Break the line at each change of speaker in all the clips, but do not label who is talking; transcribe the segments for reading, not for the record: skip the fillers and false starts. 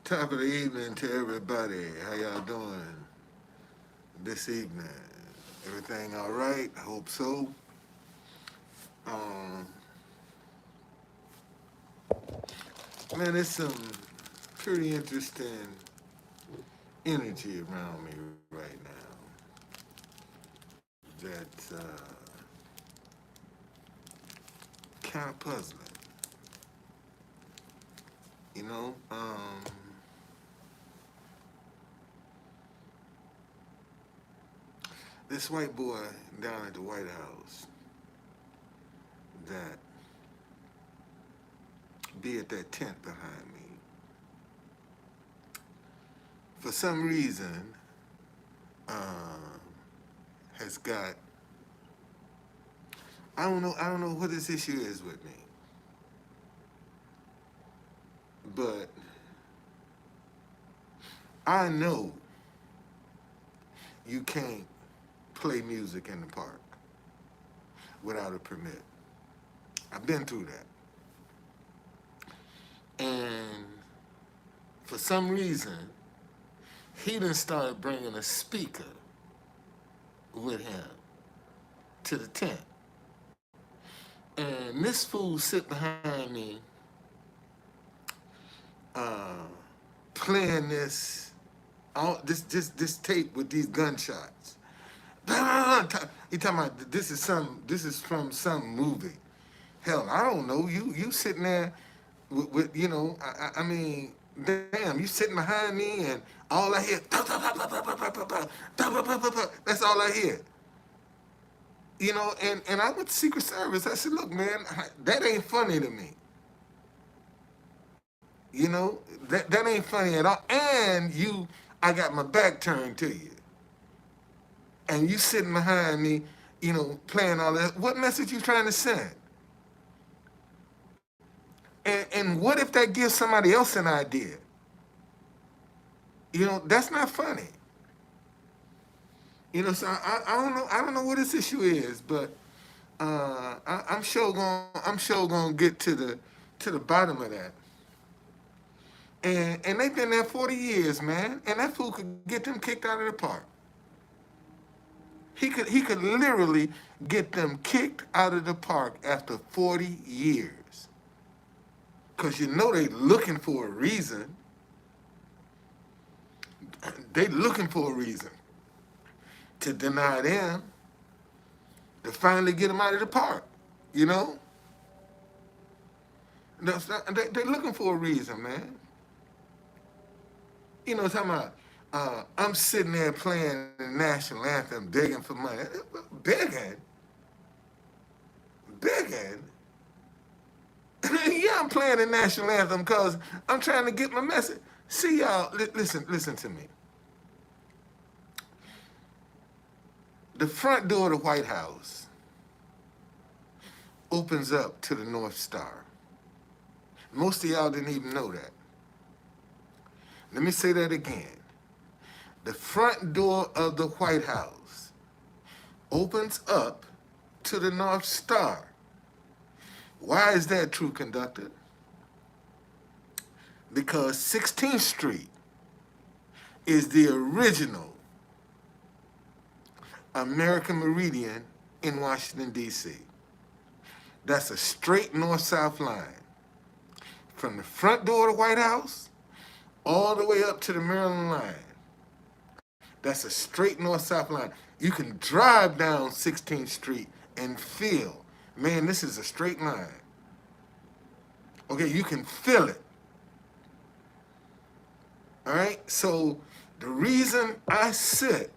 Top of the evening to everybody. How y'all doing this evening? Everything all right? I hope so. Um, man, there's some pretty interesting energy around me right now that's kind of puzzling. You know, this white boy down at the White House that be at that tent behind me, for some reason, uh, has got I don't know what this issue is with me, but I know you can't play music in the park without a permit. I've been through that. And for some reason, he done started bringing a speaker with him to the tent. And this fool sit behind me uh, playing this tape with these gunshots. He talking about this is from some movie. Hell, I don't know. You sitting there with I mean, damn, you sitting behind me and all I hear that's all I hear. And I went to Secret Service. I said, look, man, that ain't funny to me. That ain't funny at all. And I got my back turned to you. And you sitting behind me, playing all that. What message you trying to send? And what if that gives somebody else an idea? That's not funny. So I don't know what this issue is, but I'm sure gonna get to the bottom of that. And they've been there 40 years, man. And that fool could get them kicked out of the park. He could literally get them kicked out of the park after 40 years. Cause they looking for a reason. They looking for a reason to deny them, to finally get them out of the park. You know? They looking for a reason, man. Talking about, I'm sitting there playing the national anthem, begging for money. Begging? Begging? Yeah, I'm playing the national anthem because I'm trying to get my message. See, y'all, listen to me. The front door of the White House opens up to the North Star. Most of y'all didn't even know that. Let me say that again. The front door of the White House opens up to the North Star. Why is that true, conductor? Because 16th Street is the original American Meridian in Washington, D.C. That's a straight north-south line. From the front door of the White House all the way up to the Maryland line. That's a straight north-south line. You can drive down 16th Street and feel, man, this is a straight line. Okay, you can feel it. All right, so the reason I sit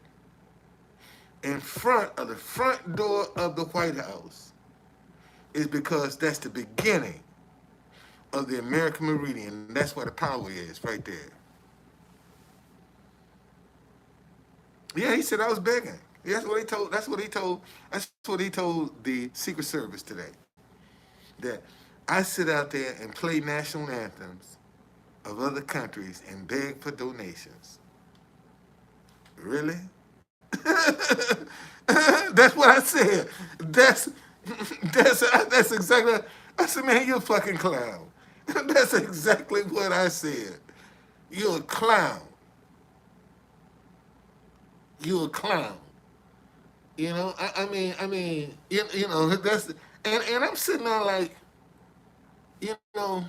in front of the front door of the White House is because that's the beginning of the American Meridian. That's where the power is, right there. Yeah, he said I was begging. Yeah, that's what he told. That's what he told the Secret Service today. That I sit out there and play national anthems of other countries and beg for donations. Really? That's what I said. That's exactly. I said, man, you're a fucking clown. That's exactly what I said. You're a clown. You're a clown. You know, that's and I'm sitting there like, you know,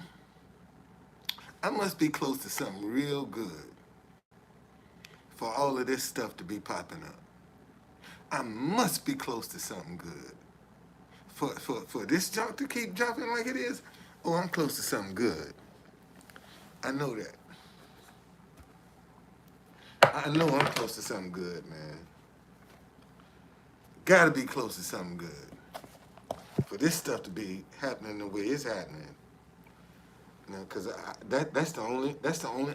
I must be close to something real good for all of this stuff to be popping up. I must be close to something good for this junk to keep dropping like it is. Oh, I'm close to something good. I know that. I know I'm close to something good, man. Gotta be close to something good for this stuff to be happening the way it's happening. You know, because that's the only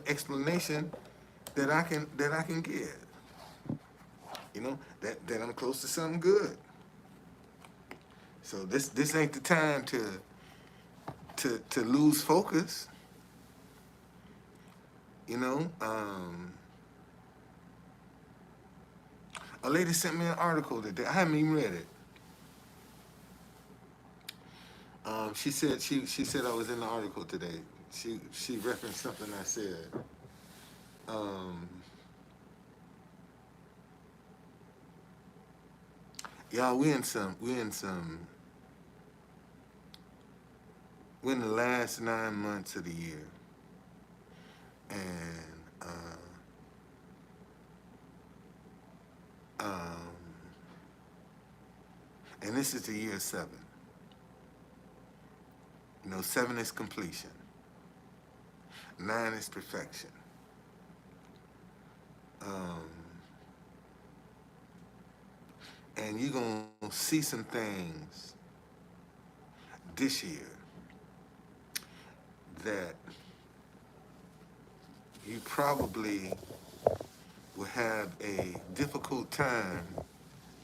explanation that I can give. You know that I'm close to something good. So this ain't the time to lose focus. You know, a lady sent me an article today. I haven't even read it. She said I was in the article today. She referenced something I said. Um, y'all, we're in the last 9 months of the year, and um, and this is the year 7. You know, 7 is completion. 9 is perfection. Um, and you're gonna see some things this year that you probably will have a difficult time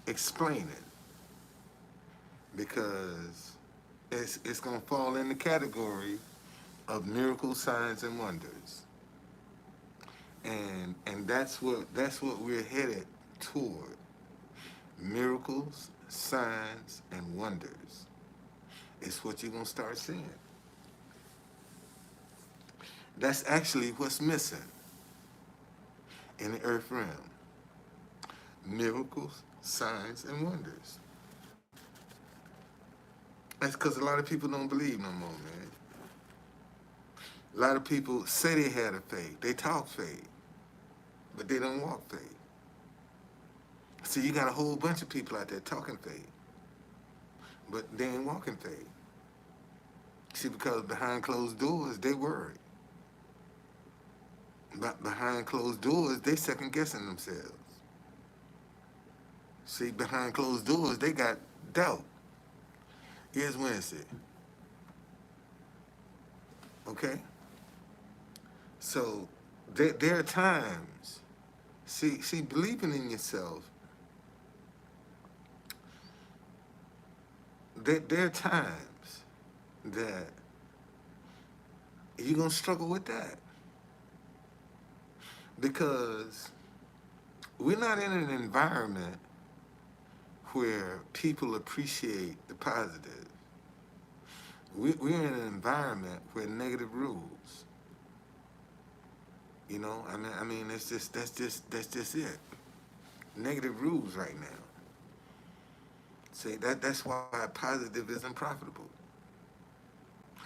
explaining because it's gonna fall in the category of miracles, signs, and wonders, and that's what we're headed toward: miracles, signs, and wonders. It's what you're gonna start seeing. That's actually what's missing in the earth realm: miracles, signs, and wonders. That's because a lot of people don't believe no more, man. A lot of people say they had a faith, they talk faith, but they don't walk faith. See, you got a whole bunch of people out there talking faith, but they ain't walking faith. See, because behind closed doors, they worry. But behind closed doors, they second guessing themselves. See, behind closed doors, they got doubt. Here's Wednesday. Okay? So there are times, see, believing in yourself, there are times that you're going to struggle with that because we're not in an environment where people appreciate the positive. We're in an environment where negative rules. You know, I mean, that's just it. Negative rules right now. See, that's why positive isn't profitable.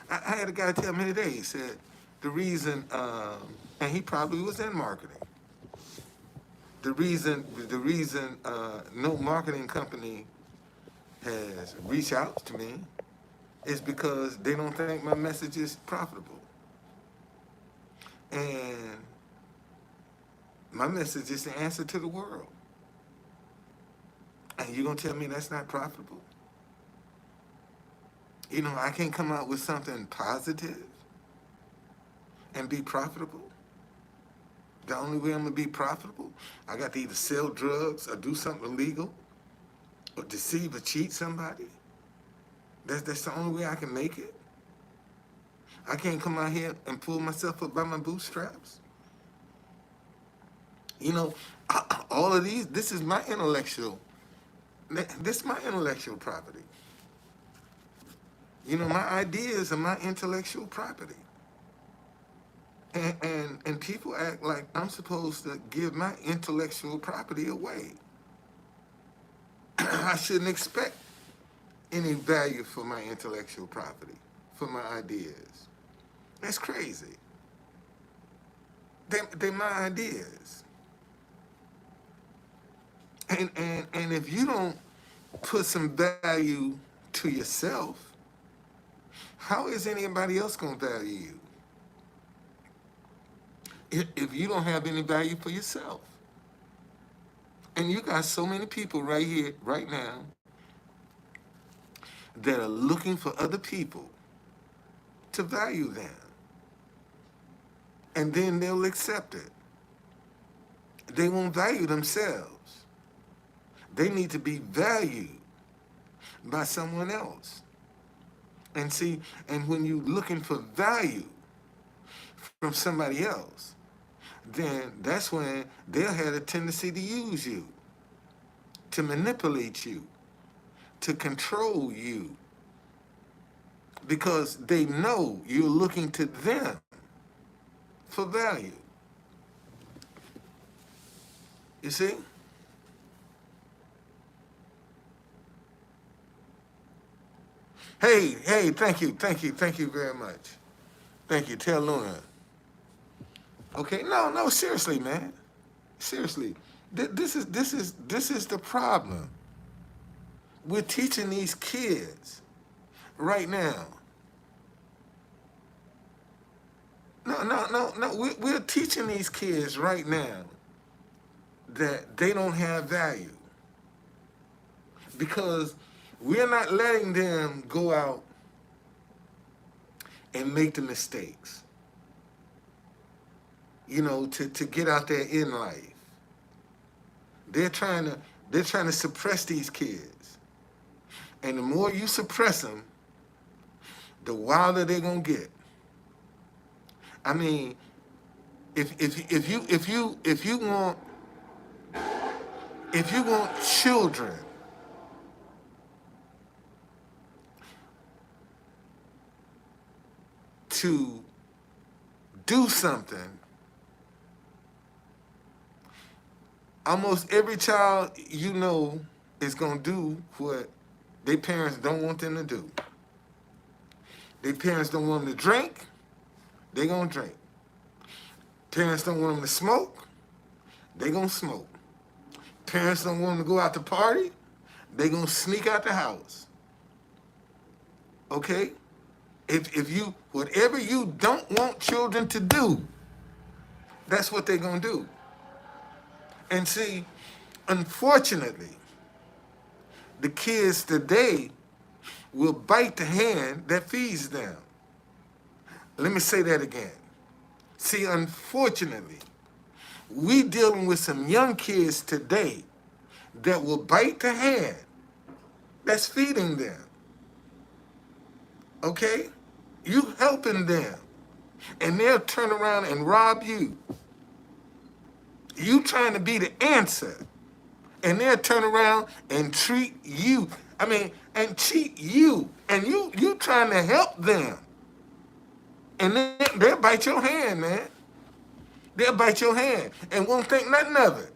I had a guy tell me today. He said the reason, and he probably was in marketing. The reason no marketing company has reached out to me is because they don't think my message is profitable. And my message is the answer to the world. And you're gonna tell me that's not profitable? You know, I can't come out with something positive and be profitable. The only way I'm gonna be profitable, I got to either sell drugs or do something illegal or deceive or cheat somebody. That's the only way I can make it. I can't come out here and pull myself up by my bootstraps. You know, all of these. This is my intellectual. This is my intellectual property. You know, my ideas are my intellectual property. And people act like I'm supposed to give my intellectual property away. I shouldn't expect any value for my intellectual property, for my ideas. That's crazy. They're my ideas. And if you don't put some value to yourself, how is anybody else going to value you? If you don't have any value for yourself. And you got so many people right here, right now, that are looking for other people to value them. And then they'll accept it. They won't value themselves. They need to be valued by someone else. And see, and when you're looking for value from somebody else, then that's when they'll have a tendency to use you, to manipulate you, to control you, because they know you're looking to them for value. You see? Hey, thank you very much. Thank you. Tell Luna. Okay, no, seriously, man. Seriously. This is the problem. We're teaching these kids right now. No. We're teaching these kids right now that they don't have value because we're not letting them go out and make the mistakes, to get out there in life. They're trying to suppress these kids. And the more you suppress them, the wilder they're gonna get. I mean, if you want children to do something, almost every child is gonna do what their parents don't want them to do. Their parents don't want them to drink, they gonna drink. Parents don't want them to smoke, they gonna smoke. Parents don't want them to go out to party, they gonna sneak out the house. Okay? Whatever you don't want children to do, that's what they're gonna do. And see, unfortunately, the kids today will bite the hand that feeds them. Let me say that again. See, unfortunately, we dealing with some young kids today that will bite the hand that's feeding them. Okay? You helping them. And they'll turn around and rob you. You trying to be the answer. And they'll turn around and treat you. And cheat you. And you trying to help them. And then they'll bite your hand, man. They'll bite your hand and won't think nothing of it.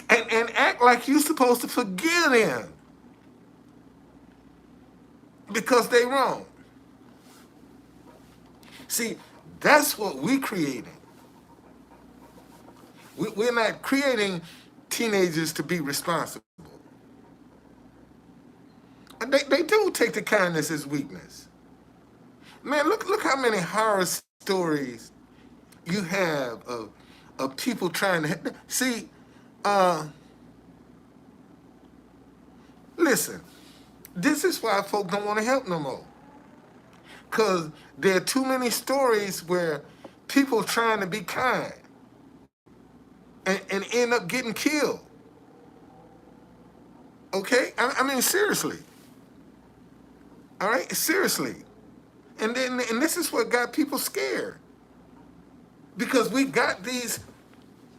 And act like you're supposed to forgive them. Because they wrong. See, that's what we're creating. We're not creating teenagers to be responsible. And they do take the kindness as weakness. Man, look how many horror stories you have of people trying to see. Listen, this is why folk don't want to help no more. Because there are too many stories where people trying to be kind and end up getting killed. Okay? Seriously. All right? Seriously. And this is what got people scared. Because we got these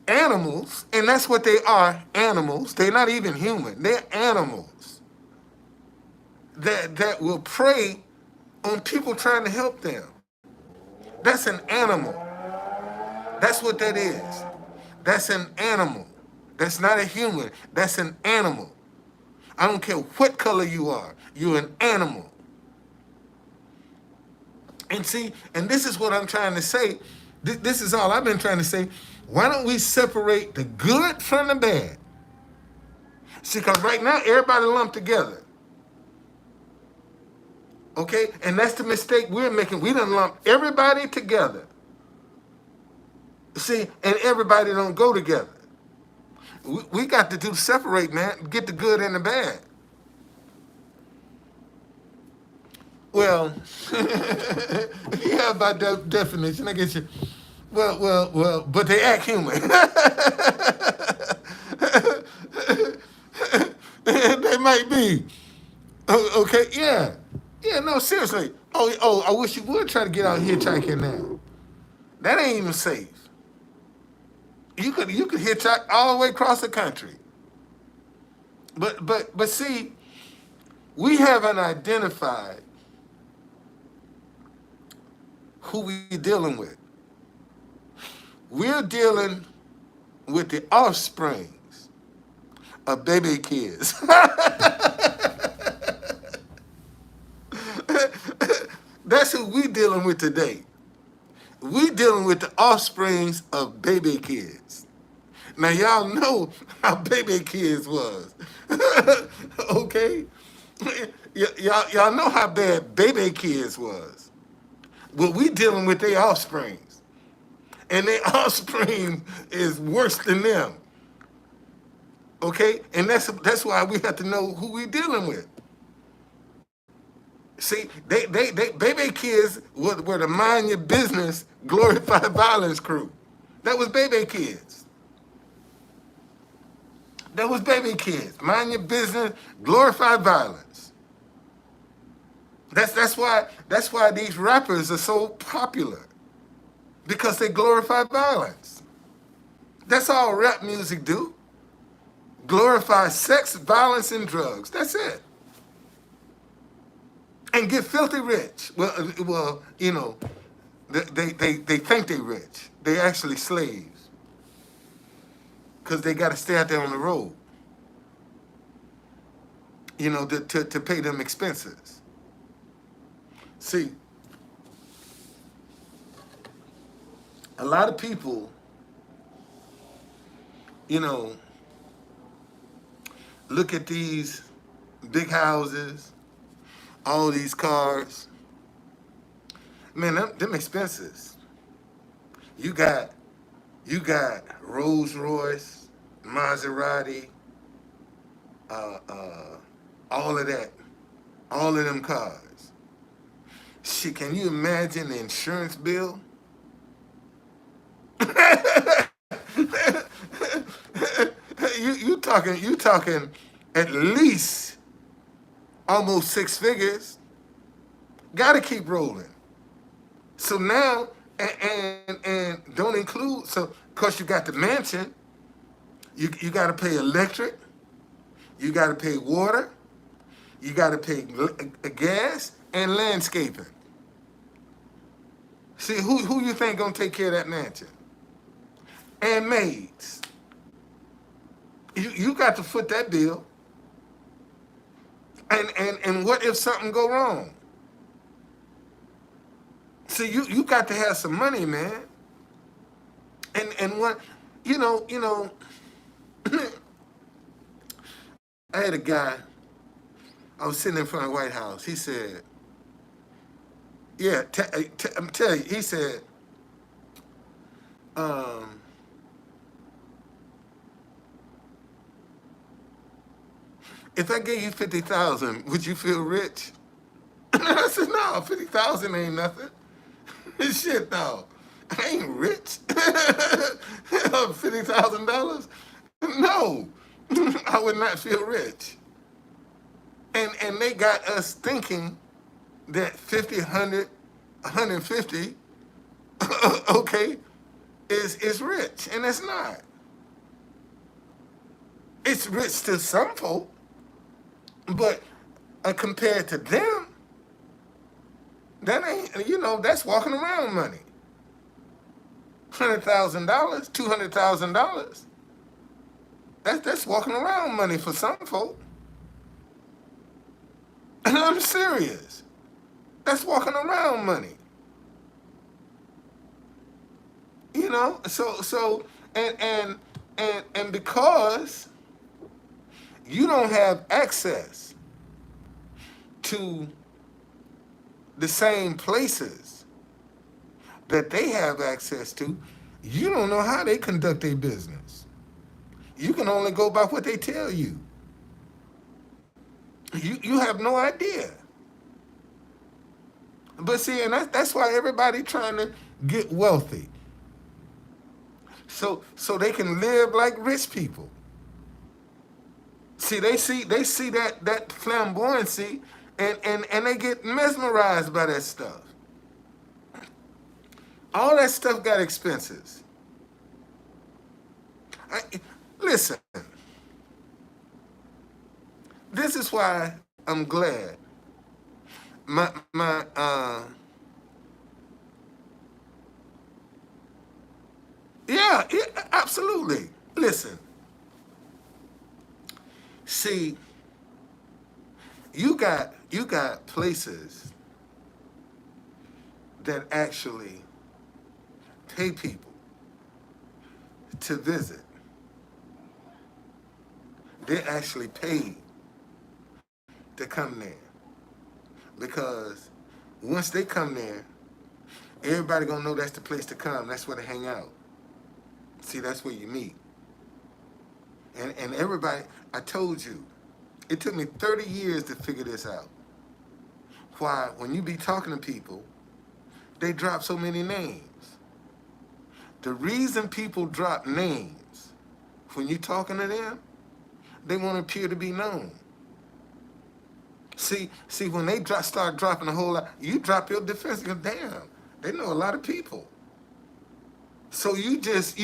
animals, and that's what they are, animals. They're not even human. They're animals that will prey on people trying to help them. That's an animal. That's what that is. That's an animal. That's not a human. That's an animal. I don't care what color you are. You're an animal. And see, and this is what I'm trying to say. This is all I've been trying to say. Why don't we separate the good from the bad? See, because right now, everybody lumped together. Okay? And that's the mistake we're making. We done lump everybody together. See, and everybody don't go together. We got to do separate, man. Get the good and the bad. Well, yeah, by definition, I guess you. Well, but they act human. They might be. Okay, yeah. Yeah, no, seriously. Oh, I wish you would try to get out here hitchhiking now. That ain't even safe. You could hitchhike all the way across the country. But see, we haven't identified who we're dealing with. We're dealing with the offsprings of baby kids. That's who we dealing with today. We dealing with the offsprings of baby kids. Now y'all know how baby kids was. Okay? Y'all know how bad baby kids was. Well, we dealing with their offsprings. And their offspring is worse than them. Okay? And that's why we have to know who we dealing with. See, they baby kids were the mind your business, glorified violence crew. That was baby kids. That was baby kids. Mind your business, glorified violence. That's why these rappers are so popular. Because they glorify violence. That's all rap music do. Glorify sex, violence, and drugs. That's it. And get filthy rich. Well, you know, they think they rich. They actually slaves. Because they got to stay out there on the road. You know, to pay them expenses. See, a lot of people, you know, look at these big houses, all these cars. Man, them expenses. You got Rolls Royce, Maserati, all of that, all of them cars. Shit, can you imagine the insurance bill? you talking at least almost 6 figures. Gotta keep rolling. So now, and don't include, so because you got the mansion, you gotta pay electric, you gotta pay water, you gotta pay gas and landscaping. See, who you think gonna take care of that mansion? And maids. You got to foot that bill. And what if something go wrong? See, you got to have some money, man. And what, you know, I had a guy, I was sitting in front of the White House. He said, yeah, I'm telling you, he said, if I gave you 50,000, would you feel rich? I said, no, 50,000 ain't nothing. Shit, no, I ain't rich. $50,000? No, I would not feel rich. And they got us thinking that 50, 100, 150, okay, is rich, and it's not. It's rich to some folk, but compared to them, that ain't, you know, that's walking around money. $100,000, $200,000. That's walking around money for some folk. And I'm serious. That's walking around money. You know, and because you don't have access to the same places that they have access to, you don't know how they conduct their business. You can only go by what they tell you. You have no idea. But see, and that's why everybody trying to get wealthy. So they can live like rich people. See, they see that flamboyancy and they get mesmerized by that stuff. All that stuff got expenses. Listen, this is why I'm glad yeah, absolutely. Listen, see, you got places that actually pay people to visit. They're actually paid to come there because once they come there, everybody gonna know that's the place to come. That's where to hang out. See, that's where you meet. And everybody, I told you, it took me 30 years to figure this out. Why, when you be talking to people, they drop so many names. The reason people drop names when you talking to them, they want to appear to be known. See, when they start dropping a whole lot, you drop your defense. You go, damn, they know a lot of people. So you just,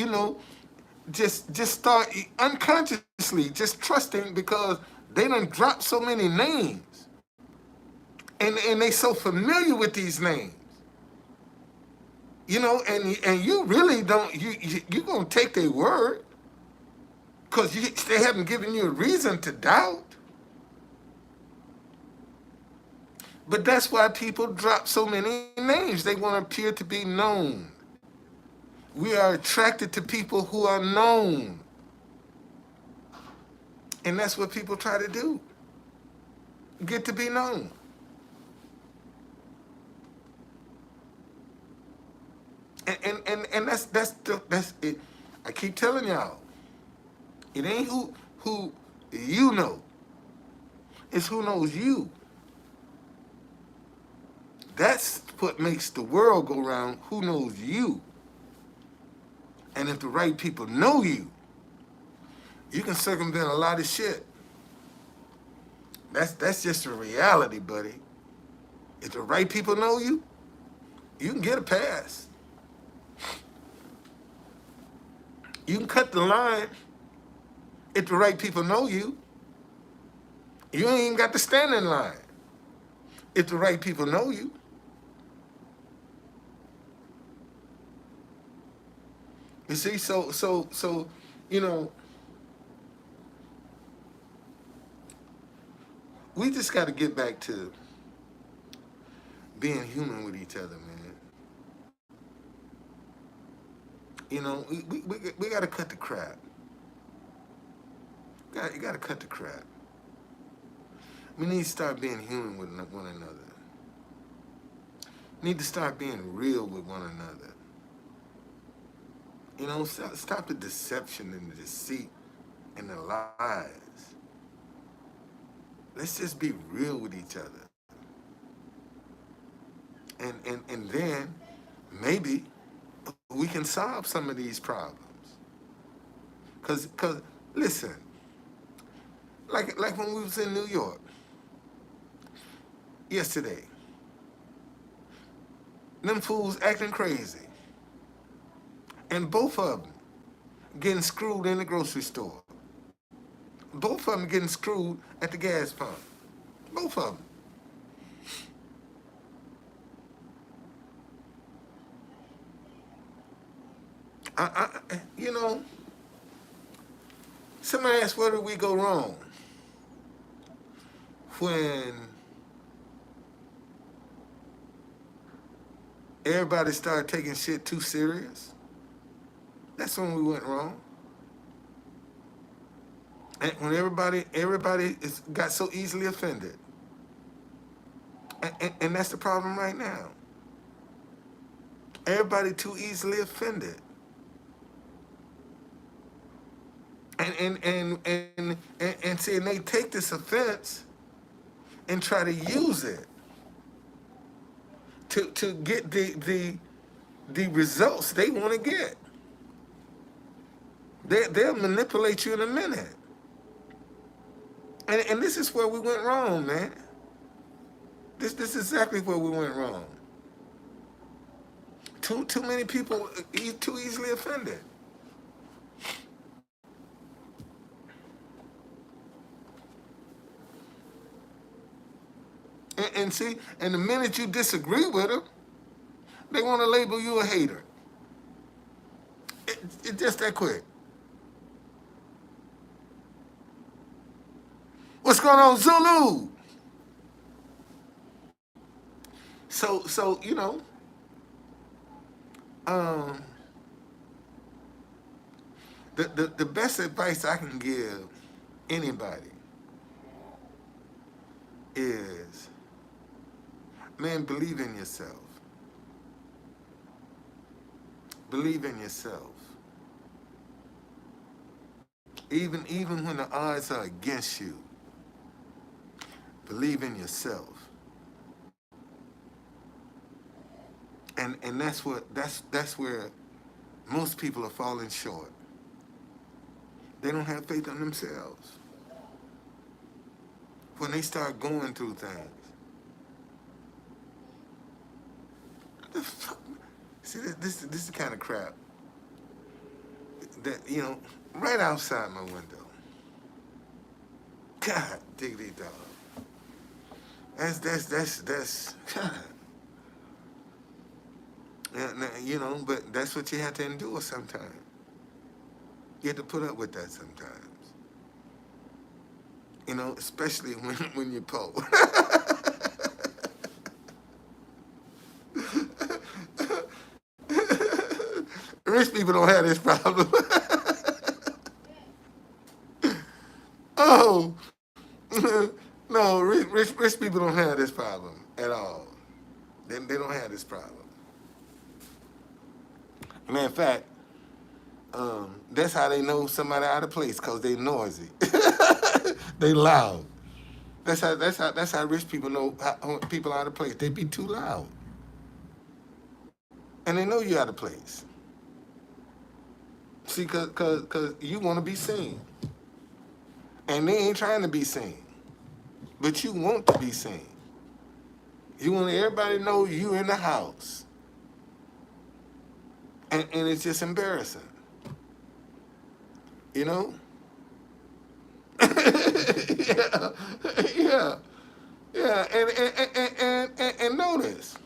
just start unconsciously just trusting because they done dropped so many names, and they so familiar with these names. And you really don't. You gonna take their word because they haven't given you a reason to doubt. But that's why people drop so many names. They want to appear to be known. We are attracted to people who are known. And that's what people try to do. Get to be known. And that's it. I keep telling y'all, it ain't who you know. It's who knows you. That's what makes the world go round. Who knows you? And if the right people know you, you can circumvent a lot of shit. That's just a reality, buddy. If the right people know you, you can get a pass. You can cut the line if the right people know you. You ain't even got to stand in line if the right people know you. You see, so we just got to get back to being human with each other, man. We got to cut the crap. You got to cut the crap. We need to start being human with one another. We need to start being real with one another. Stop the deception and the deceit and the lies. Let's just be real with each other. And then maybe we can solve some of these problems. Cause listen, like when we was in New York yesterday, them fools acting crazy. And both of them getting screwed in the grocery store. Both of them getting screwed at the gas pump. Both of them. You know, somebody asked, where did we go wrong? When everybody started taking shit too serious, that's when we went wrong. And when everybody got so easily offended. And that's the problem right now. Everybody too easily offended. And see, and they take this offense and try to use it to get the results they want to get. They'll manipulate you in a minute. And this is where we went wrong, man. This is exactly where we went wrong. Too many people too easily offended. And see, and the minute you disagree with them, they want to label you a hater. It's just that quick. What's going on, Zulu? So you know, um, the best advice I can give anybody is, man, believe in yourself. Believe in yourself. Even when the odds are against you, believe in yourself. And that's where most people are falling short. They don't have faith in themselves. When they start going through things. The fuck? See, this is the kind of crap that, you know, right outside my window. God, diggity dog. That's God. Yeah, you know, but that's what you have to endure sometimes. You have to put up with that sometimes. You know, especially when you're poor. Rich people don't have this problem. Oh, no, rich people don't have this problem at all. They don't have this problem. Man, in fact, that's how they know somebody out of place, cause they noisy. They loud. That's how rich people know people out of place. They be too loud, and they know you out of place. See, cause you want to be seen, and they ain't trying to be seen, but you want to be seen. You want everybody to know you in the house, and it's just embarrassing, you know. Yeah, yeah, yeah, and notice,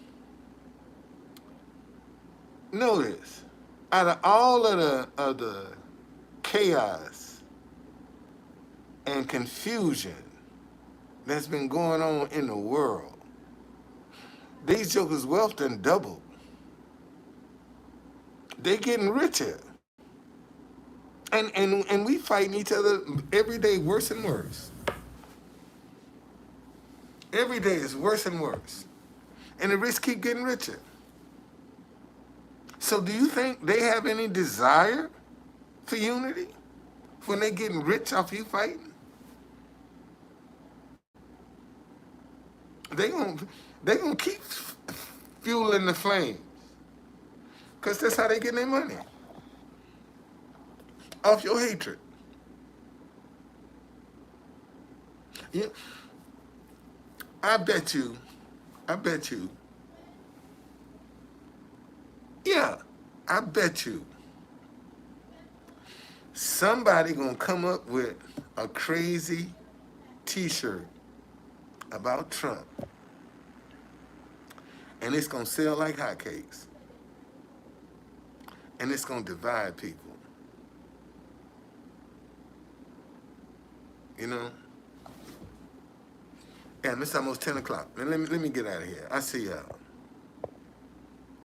out of all of the chaos and confusion that's been going on in the world, these jokers' wealth done doubled. They getting richer, and we fighting each other every day, worse and worse. Every day is worse and worse, and the rich keep getting richer. So do you think they have any desire for unity when they getting rich off you fighting? They gonna keep fueling the flames, cause that's how they get their money, off your hatred. Yeah, I bet you, I bet you, yeah, I bet you, somebody gonna come up with a crazy T-shirt about Trump, and it's gonna sell like hotcakes. and it's gonna divide people. You know? And it's almost 10 o'clock. Man, let me get out of here. I see y'all.